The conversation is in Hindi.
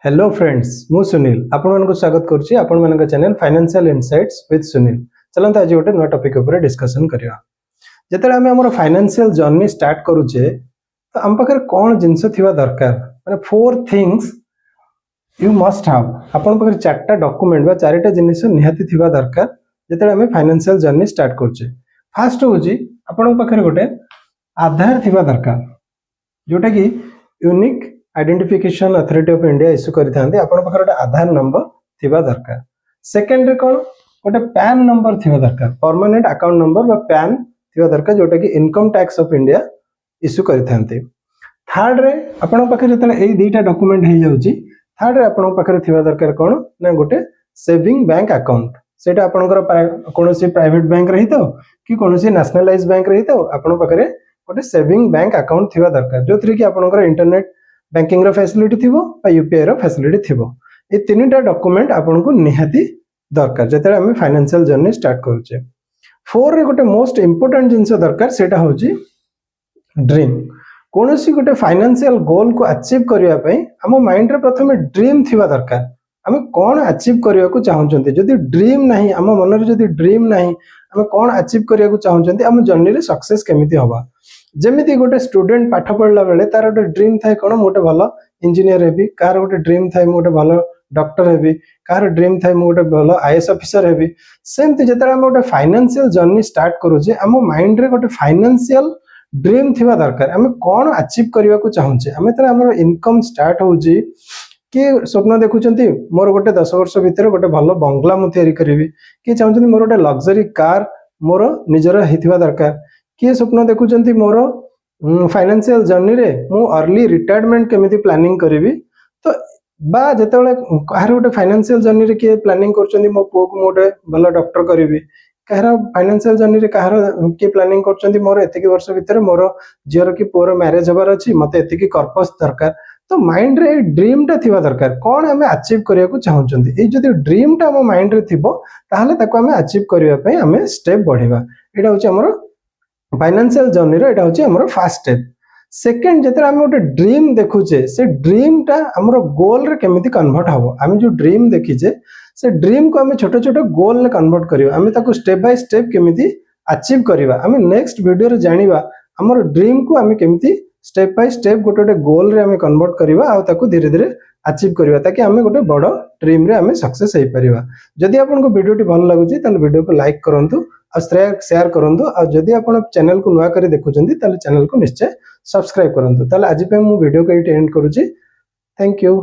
हेलो फ्रेंड्स मु सुनील आपण को स्वागत करुच्ची आपण मान channel financial insights with Sunil. चलते आज गोटे नुआ टॉपिक ऊपर डिस्कशन करिया। जेते आमे हमर फाइनेंशियल जर्नी स्टार्ट करूचे तो हम पाखर कोन जिंस थिवा दरकार माने 4 थिंग्स यू मस्ट हैव। आपण पाखर चारटा डॉक्यूमेंट बा चारटा जिनिस निहाती थिवा दरकार जेते आमे फाइनेंशियल जर्नी स्टार्ट करूचे। फर्स्ट होची आपण पाखर गोटे आधार थिवा दरकार जोटा कि unique identification authority of India issue करिथांती। आपण पाखर गोटे आधार नंबर थिवा दरकार। सेकंड रे कोन गोटे पैन नंबर थिवा दरकार, परमानेंट अकाउंट नंबर बा पैन थिवा दरकार जोटा कि income tax of India issue करिथांती। थर्ड रे आपण पाखर जतले एई दुईटा डॉक्यूमेंट हे जाउची, थर्ड रे आपण पाखर थिवा दरकार कोन ना गोटे सेविंग बैंक अकाउंट। सेटा आपनकर कोनोसी प्राइवेट बैंक रहितो कि कोनोसी नेशनलाइज बैंक रहितो आपण पाखरे गोटे सेविंग बैंक अकाउंट थिवा दरकार जोथि कि आपनकर इंटरनेट बैंकिंग रो फैसिलिटी थिबो बा यूपीआई रो फैसिलिटी थिबो। ए तीनटा डॉक्यूमेंट आपन को निहाती दरकार जेते हम फाइनेंशियल जर्नी स्टार्ट करूचे। 4 रे गोटे मोस्ट इंपोर्टेंट जिंस दरकार सेटा होची ड्रीम। कोनोसी गोटे फाइनेंशियल गोल को अचीव करिया पई हम माइंड रे प्रथमे ड्रीम थिबा दरकार। हम कोन अचीव करिया को चाहउचंती, जदी ड्रीम नाही हम मन रे जदी ड्रीम नाही हम कोन अचीव करिया को चाहउचंती, हम जर्नी रे सक्सेस केमिति होबा। जेमिति गोटे स्टूडेंट पाठ पढ़ला बेले तार गोटे ड्रीम थाए कोन मोटे भलो इंजीनियर हेबी, कार गोटे ड्रीम थाए मोटे भलो डॉक्टर हेबी, कार ड्रीम थाए मोटे भलो आईएएस ऑफिसर हेबी। सेमति जेतरा हम गोटे फाइनेंशियल जर्नी स्टार्ट करूचे हम माइंड रे गोटे फाइनेंशियल ड्रीम थिबा दरकार। हम कोन अचीव करिया को चाहूचे, हम तरा हमर इनकम स्टार्ट होउची कि स्वप्न देखुचंती मोर गोटे 10 वर्ष भितर गोटे भलो बंगला मु तयारी करिवि, कि चाहउचंती मोर गोटे लग्जरी कार मोर निजर हिथिबा दरकार, कि स्वप्न देखुचंती मोर फाइनेंशियल जर्नी रे मु अर्ली रिटायरमेंट केमिति प्लानिंग करिवि। तो बा जेतेबेले काहर गोटे फाइनेंशियल जर्नी रे के प्लानिंग करचंती मो पो को मोटे भलो डॉक्टर करिवि, काहर फाइनेंशियल जर्नी रे काहर के प्लानिंग करचंती मोर एतिकी वर्ष भितर मोर जियर की पोर मैरिज हबार अछि मते एतिकी कर्पस दरकार। तो माइंड रे ड्रीम टा थिबा दरकार कोन हमें अचीव करिया को चाहउचंती। ए जदी ड्रीम टा हम माइंड रे थिबो ताहाले ताको हमें अचीव करिया पई हमें स्टेप बढ़िबा। एटा होची हमर फाइनेंशियल जर्नी रो एटा होची हमर फर्स्ट स्टेप। सेकंड जेते हम गोटे ड्रीम देखुचे से ड्रीम टा हमर गोल रे केमिति कन्वर्ट हबो। हम जो ड्रीम देखिचे से ड्रीम को हम छोटे छोटे गोल रे कन्वर्ट करिवा, हम ताको स्टेप बाय स्टेप केमिति अचीव करिवा। हम नेक्स्ट वीडियो रे जानिबा हमर ड्रीम को हम केमिति स्टेप बाय स्टेप गोटे गोटे गोल रे हम कन्वर्ट करिवा आ ताको धीरे धीरे अचीव करिवा ताकि हम गोटे बड़ ड्रीम रे हम सक्सेस होई परिवा। जदि आपन को वीडियो टी भल लागुची ताले वीडियो को लाइक करंतु और शेयर करंतु, और जदि आपन चैनल को नुआ करी देखुचंती ताले चैनल को निश्चय सब्सक्राइब करंतु। ताले आज पे मु वीडियो को एंड करूची। Thank you.